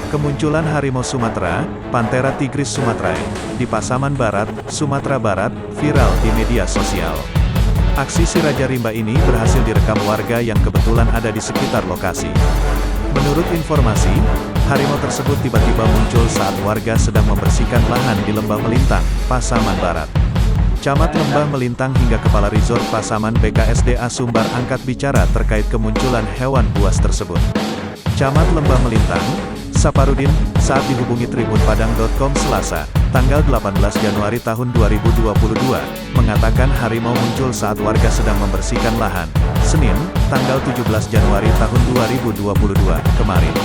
Kemunculan harimau Sumatera, Panthera tigris sumatrae, di Pasaman Barat, Sumatera Barat, viral di media sosial. Aksi si Raja Rimba ini berhasil direkam warga yang kebetulan ada di sekitar lokasi. Menurut informasi, harimau tersebut tiba-tiba muncul saat warga sedang membersihkan lahan di Lembah Melintang, Pasaman Barat. Camat Lembah Melintang hingga Kepala Resort Pasaman BKSDA Sumbar angkat bicara terkait kemunculan hewan buas tersebut. Camat Lembah Melintang, Saparudin, saat dihubungi tribunpadang.com Selasa, tanggal 18 Januari tahun 2022, mengatakan harimau muncul saat warga sedang membersihkan lahan, Senin, tanggal 17 Januari tahun 2022, kemarin.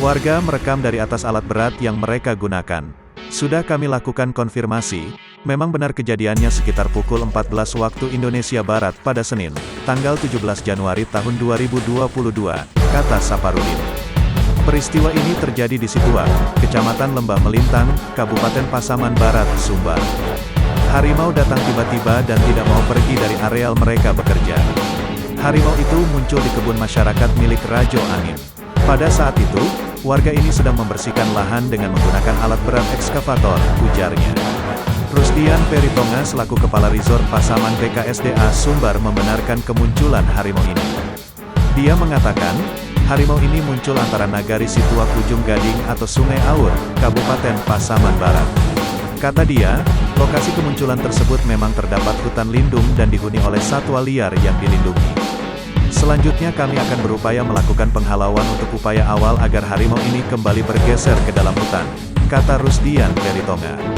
Warga merekam dari atas alat berat yang mereka gunakan. Sudah kami lakukan konfirmasi, memang benar kejadiannya sekitar pukul 14 waktu Indonesia Barat pada Senin, tanggal 17 Januari tahun 2022, kata Saparudin. Peristiwa ini terjadi di Situak, Kecamatan Lembah Melintang, Kabupaten Pasaman Barat, Sumbar. Harimau datang tiba-tiba dan tidak mau pergi dari areal mereka bekerja. Harimau itu muncul di kebun masyarakat milik Rajo Angin. Pada saat itu, warga ini sedang membersihkan lahan dengan menggunakan alat berat ekskavator, ujarnya. Rusdian Peritonga selaku Kepala Resort Pasaman BKSDA Sumbar membenarkan kemunculan harimau ini. Dia mengatakan, harimau ini muncul antara Nagari Situak Ujung Gading atau Sungai Aur, Kabupaten Pasaman Barat. Kata dia, lokasi kemunculan tersebut memang terdapat hutan lindung dan dihuni oleh satwa liar yang dilindungi. Selanjutnya kami akan berupaya melakukan penghalauan untuk upaya awal agar harimau ini kembali bergeser ke dalam hutan, kata Rusdian Peritonga.